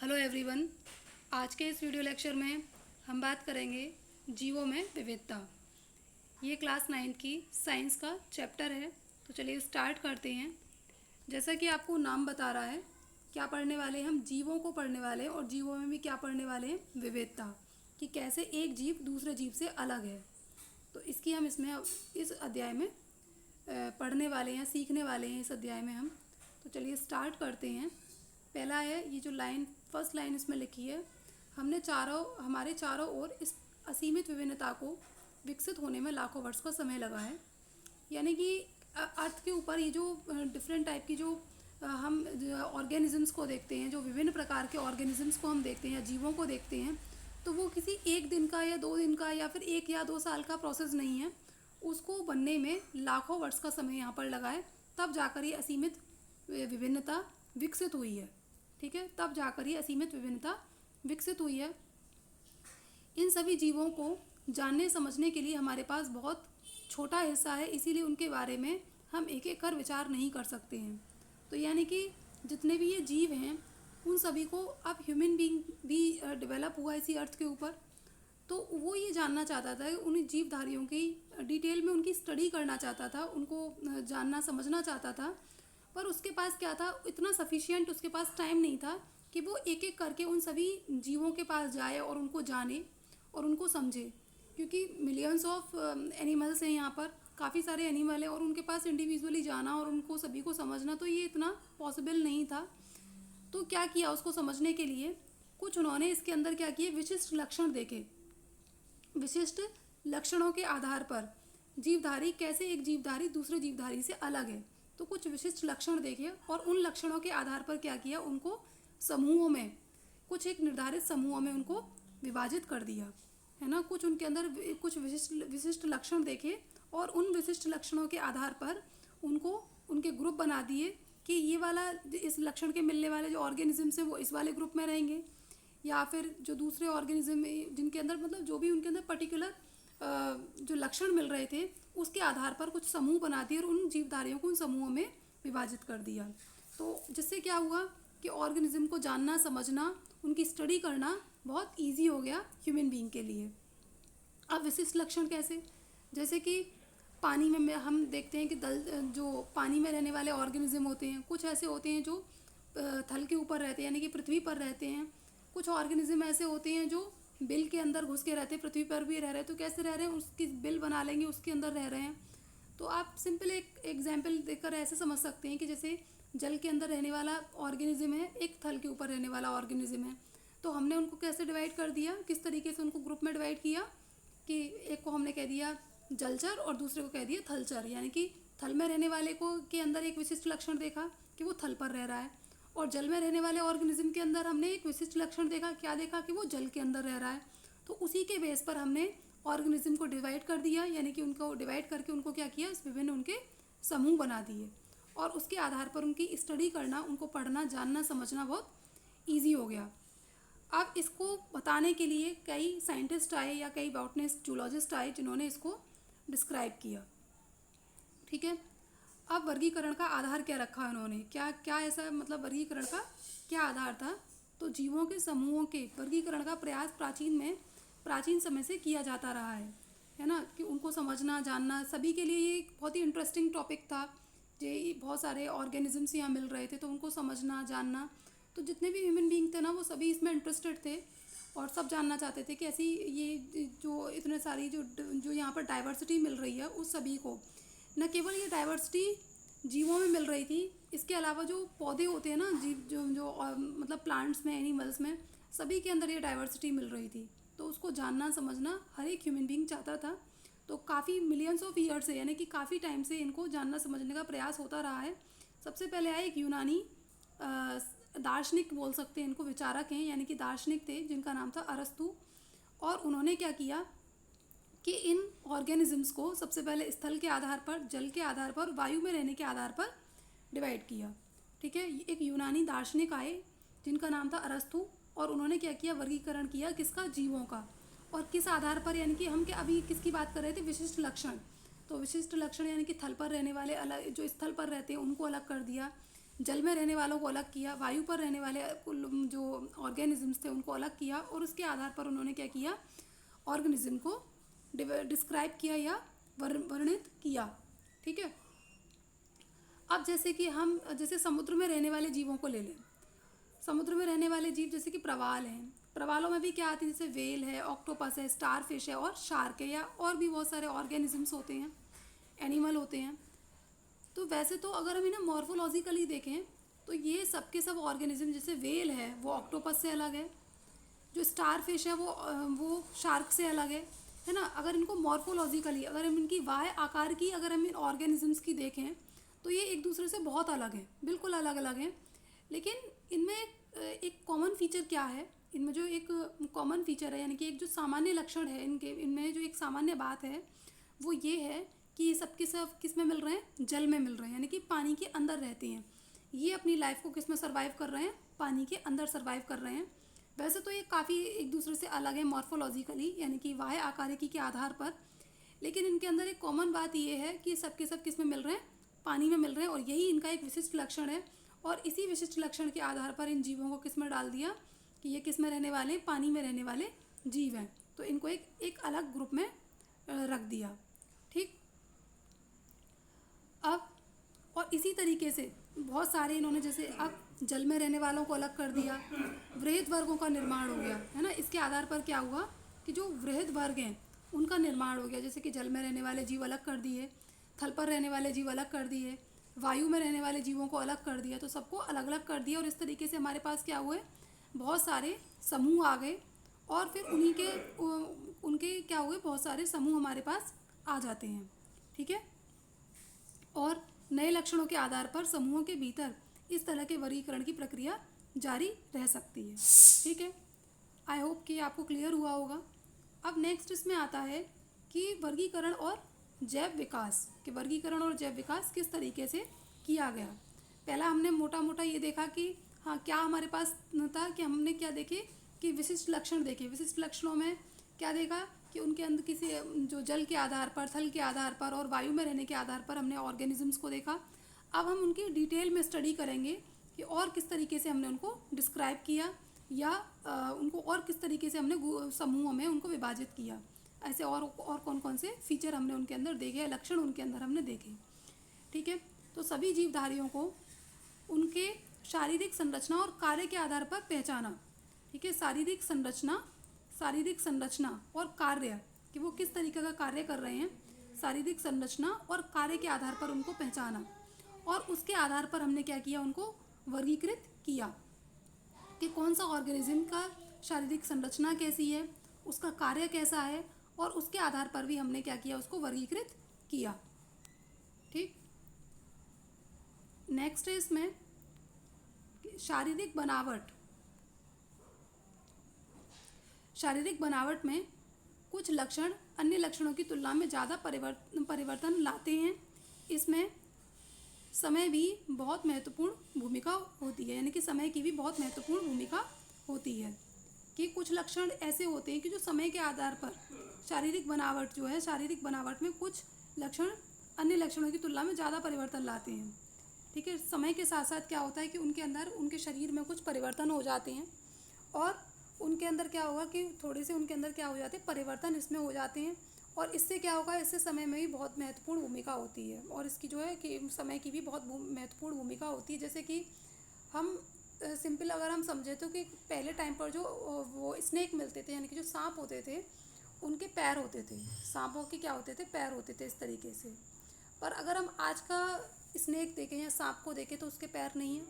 Hello everyone. आज के इस वीडियो लेक्चर में हम बात करेंगे जीवों में विविधता। ये क्लास 9 की साइंस का चैप्टर है। तो चलिए स्टार्ट करते हैं। जैसा कि आपको नाम बता रहा है, क्या पढ़ने वाले हैं हम? जीवों को पढ़ने वाले हैं। और जीवों में भी क्या पढ़ने वाले हैं? विविधता, कि कैसे एक जीव दूसरे जीव से अलग है। तो इसकी हम इस अध्याय में पढ़ने वाले हैं, सीखने वाले हैं इस अध्याय में हम। तो चलिए स्टार्ट करते हैं। पहला है ये जो फर्स्ट लाइन इसमें लिखी है, हमारे चारों ओर इस असीमित विभिन्नता को विकसित होने में लाखों वर्ष का समय लगा है। यानी कि अर्थ के ऊपर ये जो डिफरेंट टाइप की जो हम ऑर्गेनिजम्स को देखते हैं, जो विभिन्न प्रकार के ऑर्गेनिजम्स को हम देखते हैं या जीवों को देखते हैं, तो वो किसी एक दिन का या 2 दिन का या फिर 1 या 2 साल का प्रोसेस नहीं है। उसको बनने में लाखों वर्ष का समय यहाँ पर लगा है। तब जाकर ये असीमित विभिन्नता विकसित हुई है। ठीक है, तब जाकर ये असीमित विभिन्नता विकसित हुई है। इन सभी जीवों को जानने समझने के लिए हमारे पास बहुत छोटा हिस्सा है, इसीलिए उनके बारे में हम एक एक कर विचार नहीं कर सकते हैं। तो यानी कि जितने भी ये जीव हैं, उन सभी को अब ह्यूमन बीइंग भी डेवलप हुआ इसी अर्थ के ऊपर। तो वो ये जानना चाहता था, उन जीवधारियों की डिटेल में उनकी स्टडी करना चाहता था, उनको जानना समझना चाहता था। पर उसके पास क्या था, इतना सफिशिएंट उसके पास टाइम नहीं था कि वो एक एक करके उन सभी जीवों के पास जाए और उनको जाने और उनको समझे। क्योंकि मिलियंस ऑफ एनिमल्स हैं यहाँ पर, काफ़ी सारे एनिमल हैं, और उनके पास इंडिविजुअली जाना और उनको सभी को समझना तो ये इतना पॉसिबल नहीं था। तो क्या किया, उसको समझने के लिए कुछ उन्होंने इसके अंदर क्या किए, विशिष्ट लक्षण देखे। विशिष्ट लक्षणों के आधार पर जीवधारी कैसे एक जीवधारी दूसरे जीवधारी से अलग है, तो कुछ विशिष्ट लक्षण देखे और उन लक्षणों के आधार पर क्या किया, उनको समूहों में, कुछ एक निर्धारित समूहों में उनको विभाजित कर दिया, है ना। कुछ उनके अंदर कुछ विशिष्ट लक्षण देखे और उन विशिष्ट लक्षणों के आधार पर उनको उनके ग्रुप बना दिए कि ये वाला, इस लक्षण के मिलने वाले जो ऑर्गेनिजम्स हैं वो इस वाले ग्रुप में रहेंगे, या फिर जो दूसरे ऑर्गेनिज्म जिनके अंदर मतलब जो भी उनके अंदर पर्टिकुलर जो लक्षण मिल रहे थे उसके आधार पर कुछ समूह बना दिए और उन जीवधारियों को उन समूहों में विभाजित कर दिया। तो जिससे क्या हुआ कि ऑर्गेनिज्म को जानना समझना, उनकी स्टडी करना बहुत इजी हो गया ह्यूमन बीइंग के लिए। अब विशिष्ट लक्षण कैसे, जैसे कि पानी में हम देखते हैं कि जो पानी में रहने वाले ऑर्गेनिज्म होते हैं, कुछ ऐसे होते हैं जो थल के ऊपर रहते हैं, यानी कि पृथ्वी पर रहते हैं। कुछ ऑर्गेनिज्म ऐसे होते हैं जो बिल के अंदर घुस के रहते हैं, पृथ्वी पर भी रह रहे हैं। तो कैसे रह रहे हैं, उसकी बिल बना लेंगे, उसके अंदर रह रहे हैं। तो आप सिंपल एक एग्जाम्पल देकर ऐसे समझ सकते हैं कि जैसे जल के अंदर रहने वाला ऑर्गेनिज्म है, एक थल के ऊपर रहने वाला ऑर्गेनिज्म है। तो हमने उनको कैसे डिवाइड कर दिया, किस तरीके से उनको ग्रुप में डिवाइड किया कि एक को हमने कह दिया जलचर और दूसरे को कह दिया थलचर। यानी कि थल में रहने वाले को के अंदर एक विशिष्ट लक्षण देखा कि वो थल पर रह रहा है, और जल में रहने वाले ऑर्गेनिज्म के अंदर हमने एक विशिष्ट लक्षण देखा, क्या देखा, कि वो जल के अंदर रह रहा है। तो उसी के बेस पर हमने ऑर्गेनिज्म को डिवाइड कर दिया, यानी कि उनको डिवाइड करके उनको क्या किया, विभिन्न उनके समूह बना दिए, और उसके आधार पर उनकी स्टडी करना, उनको पढ़ना, जानना, समझना बहुत ईजी हो गया। अब इसको बताने के लिए कई साइंटिस्ट आए या कई बॉटनिस्ट, जूलॉजिस्ट आए, जिन्होंने इसको डिस्क्राइब किया। ठीक है, अब वर्गीकरण का आधार क्या रखा उन्होंने, क्या क्या ऐसा मतलब वर्गीकरण का क्या आधार था। तो जीवों के समूहों के वर्गीकरण का प्रयास प्राचीन समय से किया जाता रहा है ना, कि उनको समझना जानना सभी के लिए ये बहुत ही इंटरेस्टिंग टॉपिक था। ये बहुत सारे ऑर्गेनिजम्स यहाँ मिल रहे थे, तो उनको समझना जानना, तो जितने भी ह्यूमन बीइंग थे ना, वो सभी इसमें इंटरेस्टेड थे और सब जानना चाहते थे कि ऐसी ये जो इतने सारी जो यहाँ पर डाइवर्सिटी मिल रही है, उस सभी को, न केवल ये डाइवर्सिटी जीवों में मिल रही थी, इसके अलावा जो पौधे होते हैं ना, जीव जो मतलब प्लांट्स में, एनिमल्स में, सभी के अंदर ये डाइवर्सिटी मिल रही थी। तो उसको जानना समझना हर एक ह्यूमन बीइंग चाहता था। तो काफ़ी मिलियंस ऑफ ईयर से, यानी कि काफ़ी टाइम से इनको जानना समझने का प्रयास होता रहा है। सबसे पहले आए एक यूनानी दार्शनिक बोल सकते हैं इनको, विचारक हैं, यानी कि दार्शनिक थे, जिनका नाम था अरस्तु। और उन्होंने क्या किया कि इन ऑर्गेनिजम्स को सबसे पहले स्थल के आधार पर, जल के आधार पर, वायु में रहने के आधार पर डिवाइड किया। ठीक है, एक यूनानी दार्शनिक आए जिनका नाम था अरस्तु, और उन्होंने क्या किया, वर्गीकरण किया किसका, जीवों का। और किस आधार पर, यानी कि हम क्या अभी किसकी बात कर रहे थे, विशिष्ट लक्षण। तो विशिष्ट लक्षण यानी कि थल पर रहने वाले अलग, जो स्थल पर रहते हैं उनको अलग कर दिया। जल में रहने वालों को अलग किया, वायु पर रहने वाले जो ऑर्गेनिजम्स थे उनको अलग किया, और उसके आधार पर उन्होंने क्या किया, ऑर्गेनिज्म को डिस्क्राइब किया या वर्णित किया। ठीक है। अब जैसे कि हम जैसे समुद्र में रहने वाले जीवों को ले लें। समुद्र में रहने वाले जीव जैसे कि प्रवाल हैं, प्रवालों में भी क्या आती है, जैसे वेल है, ऑक्टोपस है, स्टारफिश है और शार्क है, या और भी बहुत सारे ऑर्गेनिजम्स होते हैं, एनिमल होते हैं। तो वैसे तो अगर हम इन्हें मॉर्फोलॉजिकली देखें तो ये सब के सब ऑर्गेनिज्म, जैसे वेल है वो ऑक्टोपस से अलग है, जो स्टारफिश है वो शार्क से अलग है ना। अगर इनको मॉर्फोलॉजिकली, अगर हम इनकी वाय आकार की, अगर हम इन ऑर्गेनिजम्स की देखें तो ये एक दूसरे से बहुत अलग है, बिल्कुल अलग अलग हैं। लेकिन इनमें एक कॉमन फीचर क्या है, इनमें जो एक कॉमन फीचर है, यानी कि एक जो सामान्य लक्षण है इनके, इनमें जो एक सामान्य बात है वो ये है कि सब के सब किस में मिल रहे हैं, जल में मिल रहे हैं, यानी कि पानी के अंदर रहते हैं। ये अपनी लाइफ को किस में सर्वाइव कर रहे हैं, पानी के अंदर सर्वाइव कर रहे हैं। वैसे तो ये काफ़ी एक दूसरे से अलग है मॉर्फोलॉजिकली, यानी कि वाह्य आकारिकी के आधार पर, लेकिन इनके अंदर एक कॉमन बात ये है कि सब के सब किस में मिल रहे हैं, पानी में मिल रहे हैं, और यही इनका एक विशिष्ट लक्षण है। और इसी विशिष्ट लक्षण के आधार पर इन जीवों को किस में डाल दिया कि ये किस में रहने वाले हैं, पानी में रहने वाले जीव हैं। तो इनको एक अलग ग्रुप में रख दिया। ठीक। अब और इसी तरीके से बहुत सारे इन्होंने, जैसे अब जल में रहने वालों को अलग कर दिया, वृहद वर्गों का निर्माण हो गया, है ना। इसके आधार पर क्या हुआ कि जो वृहद वर्ग हैं उनका निर्माण हो गया, जैसे कि जल में रहने वाले जीव अलग कर दिए, थल पर रहने वाले जीव अलग कर दिए, वायु में रहने वाले जीवों को अलग कर दिया, तो सबको अलग अलग कर दिया। और इस तरीके से हमारे पास क्या हुए, बहुत सारे समूह आ गए, और फिर उनके क्या हुए, बहुत सारे समूह हमारे पास आ जाते हैं। ठीक है। और नए लक्षणों के आधार पर समूहों के भीतर इस तरह के वर्गीकरण की प्रक्रिया जारी रह सकती है। ठीक है। आई होप कि आपको क्लियर हुआ होगा। अब नेक्स्ट इसमें आता है कि वर्गीकरण और जैव विकास, कि वर्गीकरण और जैव विकास किस तरीके से किया गया। पहला हमने मोटा मोटा ये देखा कि हाँ क्या हमारे पास था, कि हमने क्या देखे कि विशिष्ट लक्षण देखे। विशिष्ट लक्षणों में क्या देखा कि उनके अंदर किसी जो जल के आधार पर, थल के आधार पर और वायु में रहने के आधार पर हमने ऑर्गेनिजम्स को देखा। अब हम उनकी डिटेल में स्टडी करेंगे कि और किस तरीके से हमने उनको डिस्क्राइब किया, या उनको और किस तरीके से हमने समूहों में उनको विभाजित किया। ऐसे और कौन कौन से फीचर हमने उनके अंदर देखे, लक्षण उनके अंदर हमने देखे। ठीक है। तो सभी जीवधारियों को उनके शारीरिक संरचना और कार्य के आधार पर पहचाना। ठीक है। शारीरिक संरचना और कार्य, कि वो किस तरीके का कार्य कर रहे हैं, शारीरिक संरचना और कार्य के आधार पर उनको पहचाना, और उसके आधार पर हमने क्या किया, उनको वर्गीकृत किया कि कौन सा ऑर्गेनिज्म का शारीरिक संरचना कैसी है, उसका कार्य कैसा है, और उसके आधार पर भी हमने क्या किया, उसको वर्गीकृत किया। ठीक। नेक्स्ट है इसमें शारीरिक बनावट। शारीरिक बनावट में कुछ लक्षण अन्य लक्षणों की तुलना में ज़्यादा परिवर्तन लाते हैं। इसमें समय भी बहुत महत्वपूर्ण भूमिका होती है, यानी कि समय की भी बहुत महत्वपूर्ण भूमिका होती है, कि कुछ लक्षण ऐसे होते हैं कि जो समय के आधार पर शारीरिक बनावट जो है, शारीरिक बनावट में कुछ लक्षण अन्य लक्षणों की तुलना में ज़्यादा परिवर्तन लाते हैं। ठीक है। समय के साथ साथ क्या होता है कि उनके अंदर, उनके शरीर में कुछ परिवर्तन हो जाते हैं, और उनके अंदर क्या होगा कि थोड़े से उनके अंदर क्या हो जाते हैं, परिवर्तन इसमें हो जाते हैं, और इससे क्या होगा, इससे समय में भी बहुत महत्वपूर्ण भूमिका होती है, और इसकी जो है कि समय की भी बहुत महत्वपूर्ण भूमिका होती है। जैसे कि हम सिंपल अगर हम समझे तो कि पहले टाइम पर जो वो स्नेक मिलते थे, यानी कि जो सांप होते थे, उनके पैर होते थे, सांपों के क्या होते थे, पैर होते थे इस तरीके से। पर अगर हम आज का स्नेक देखें या सांप को देखें तो उसके पैर नहीं हैं।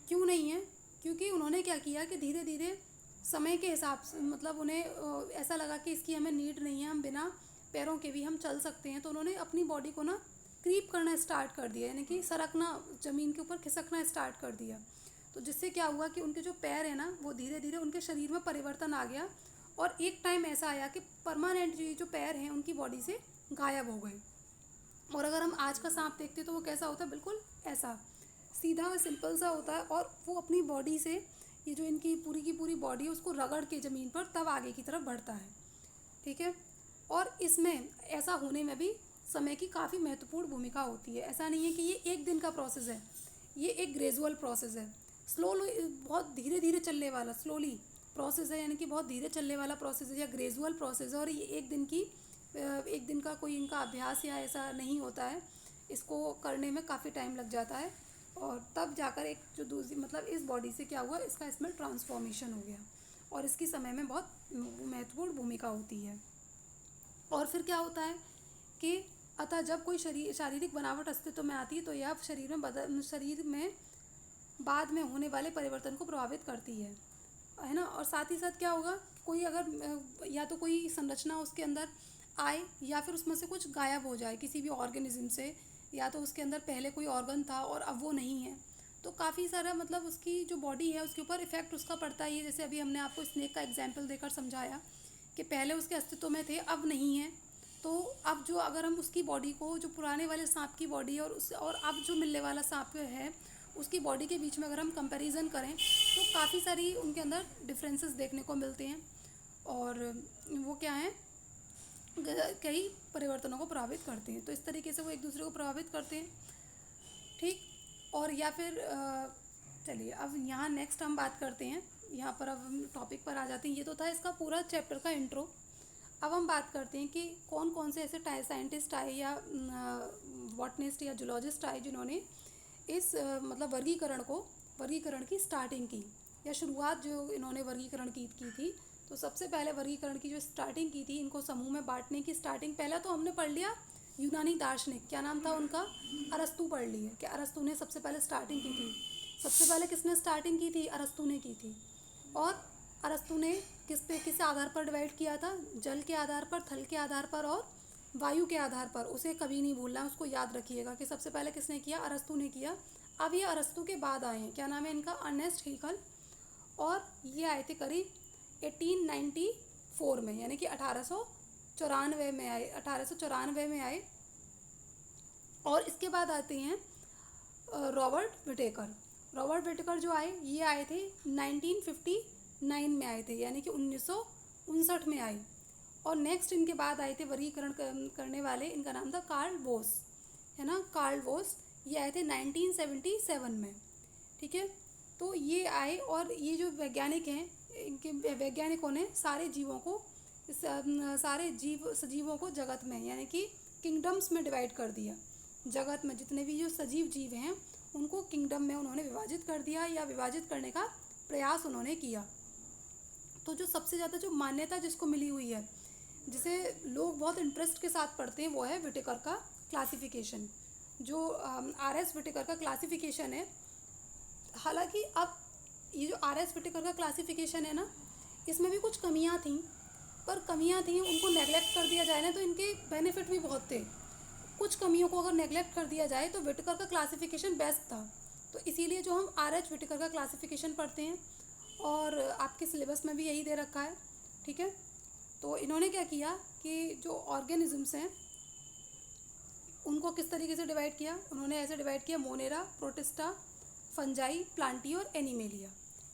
क्यों नहीं है? क्योंकि उन्होंने क्या किया कि धीरे धीरे समय के हिसाब से, मतलब उन्हें ऐसा लगा कि इसकी हमें नीड नहीं है, हम बिना पैरों के भी हम चल सकते हैं, तो उन्होंने अपनी बॉडी को ना क्रीप करना स्टार्ट कर दिया, यानी कि सरकना, ज़मीन के ऊपर खिसकना स्टार्ट कर दिया। तो जिससे क्या हुआ कि उनके जो पैर हैं ना, वो धीरे धीरे उनके शरीर में परिवर्तन आ गया, और एक टाइम ऐसा आया कि परमानेंट जो पैर हैं उनकी बॉडी से गायब हो गए। और अगर हम आज का सांप देखते तो वो कैसा होता है, बिल्कुल ऐसा सीधा सिंपल सा होता है, और वो अपनी बॉडी से, ये जो इनकी पूरी की पूरी बॉडी है, उसको रगड़ के ज़मीन पर तब आगे की तरफ बढ़ता है। ठीक है। और इसमें ऐसा होने में भी समय की काफ़ी महत्वपूर्ण भूमिका होती है। ऐसा नहीं है कि ये एक दिन का प्रोसेस है, ये एक ग्रेजुअल प्रोसेस है, बहुत धीरे धीरे चलने वाला स्लोली प्रोसेस है, यानी कि बहुत धीरे चलने वाला प्रोसेस है या ग्रेजुअल प्रोसेस है। और ये एक दिन का कोई इनका अभ्यास या ऐसा नहीं होता है, इसको करने में काफ़ी टाइम लग जाता है। और तब जाकर एक जो दूसरी मतलब इस बॉडी से क्या हुआ, इसमें ट्रांसफॉर्मेशन हो गया और इसकी समय में बहुत महत्वपूर्ण भूमिका होती है। और फिर क्या होता है कि अतः जब कोई शारीरिक बनावट अस्तित्व में आती है तो यह शरीर में बाद में होने वाले परिवर्तन को प्रभावित करती है ना। और साथ ही साथ क्या होगा, कोई अगर या तो कोई संरचना उसके अंदर आए या फिर उसमें से कुछ गायब हो जाए किसी भी ऑर्गेनिज्म से, या तो उसके अंदर पहले कोई ऑर्गन था और अब वो नहीं है, तो काफ़ी सारा मतलब उसकी जो बॉडी है उसके ऊपर इफ़ेक्ट उसका पड़ता ही है। जैसे अभी हमने आपको स्नेक का एग्जाम्पल देकर समझाया कि पहले उसके अस्तित्व में थे, अब नहीं है। तो अब जो अगर हम उसकी बॉडी को, जो पुराने वाले सांप की बॉडी और अब जो मिलने वाला सांप है उसकी बॉडी के बीच में अगर हम कंपैरिजन करें तो काफ़ी सारी उनके अंदर डिफरेंसेस देखने को मिलते हैं। और वो क्या है, कई परिवर्तनों को प्रभावित करते हैं। तो इस तरीके से वो एक दूसरे को प्रभावित करते हैं, ठीक। और या फिर चलिए अब यहाँ नेक्स्ट हम बात करते हैं, यहाँ पर अब हम टॉपिक पर आ जाते हैं। ये तो था इसका पूरा चैप्टर का इंट्रो। अब हम बात करते हैं कि कौन कौन से ऐसे साइंटिस्ट आए या बॉटनिस्ट या जूलॉजिस्ट आए जिन्होंने इस मतलब वर्गीकरण की स्टार्टिंग की या शुरुआत जो इन्होंने वर्गीकरण की थी। तो सबसे पहले वर्गीकरण की जो स्टार्टिंग की थी, इनको समूह में बांटने की स्टार्टिंग, पहला तो हमने पढ़ लिया यूनानी दार्शनिक, क्या नाम था उनका, अरस्तु पढ़ लिए कि अरस्तु ने सबसे पहले स्टार्टिंग की थी। सबसे पहले किसने स्टार्टिंग की थी, अरस्तु ने की थी। और अरस्तु ने किस आधार पर डिवाइड किया था, जल के आधार पर, थल के आधार पर और वायु के आधार पर। उसे कभी नहीं भूलना, उसको याद रखिएगा कि सबसे पहले किसने किया, अरस्तु ने किया। अब ये अरस्तु के बाद आए हैं, क्या नाम है इनका, अर्नेस्ट हेगल। और ये आए थे करीब 1894 में, यानी कि 1894 में आए, 1894 में आए। और इसके बाद आते हैं रॉबर्ट विटेकर। रॉबर्ट विटेकर जो आए, ये आए थे 1959 में आए थे, यानी कि 1959 में आए। और नेक्स्ट इनके बाद आए थे वर्गीकरण करने वाले, इनका नाम था कार्ल बोस, है ना, कार्ल बोस। ये आए थे 1977 में, ठीक है। तो ये आए और ये जो वैज्ञानिक हैं, इनके वैज्ञानिकों ने सारे सजीवों को जगत में, यानी कि किंगडम्स में डिवाइड कर दिया। जगत में जितने भी जो सजीव जीव हैं उनको किंगडम में उन्होंने विभाजित कर दिया या विभाजित करने का प्रयास उन्होंने किया। तो जो सबसे ज़्यादा जो मान्यता जिसको मिली हुई है, जिसे लोग बहुत इंटरेस्ट के साथ पढ़ते हैं, वो है विटेकर का क्लासिफिकेशन। जो आर.एस. विटेकर का क्लासिफिकेशन है, हालांकि अब ये जो आर.एस. विटेकर का क्लासिफिकेशन है ना, इसमें भी कुछ कमियां थीं, पर कमियां थीं उनको नेगलेक्ट कर दिया जाए ना तो इनके बेनिफिट भी बहुत थे। कुछ कमियों को अगर नेगलेक्ट कर दिया जाए तो विटेकर का क्लासिफिकेशन बेस्ट था। तो इसीलिए जो हम आर.एच. विटेकर का क्लासिफिकेशन पढ़ते हैं, और आपके सिलेबस में भी यही दे रखा है, ठीक है। तो इन्होंने क्या किया कि जो ऑर्गेनिजम्स हैं उनको किस तरीके से डिवाइड किया, उन्होंने ऐसे डिवाइड किया, मोनेरा, प्रोटिस्टा, फंजाई, प्लांटी और एनिमेलिया,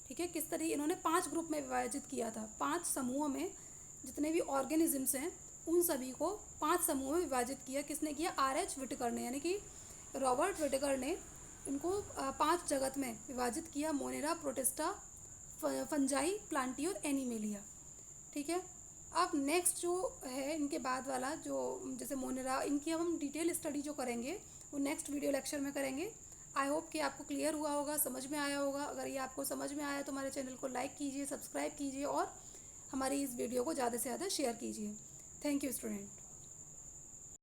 ठीक है। किस तरीके इन्होंने 5 ग्रुप में विभाजित किया था, 5 समूहों में जितने भी ऑर्गेनिजम्स हैं उन सभी को 5 समूहों में विभाजित किया। किसने किया, आर.एच. विटेकर ने, यानी कि रॉबर्ट विटेकर ने इनको 5 जगत में विभाजित किया, मोनेरा, प्रोटिस्टा, फंजाई, प्लांटी और एनिमेलिया, ठीक है। अब नेक्स्ट जो है इनके बाद वाला, जो जैसे मोनेरा, इनकी अब हम डिटेल स्टडी जो करेंगे वो नेक्स्ट वीडियो लेक्चर में करेंगे। आई होप कि आपको क्लियर हुआ होगा, समझ में आया होगा। अगर ये आपको समझ में आया तो हमारे चैनल को लाइक कीजिए, सब्सक्राइब कीजिए और हमारी इस वीडियो को ज़्यादा से ज़्यादा शेयर कीजिए। Thank you student.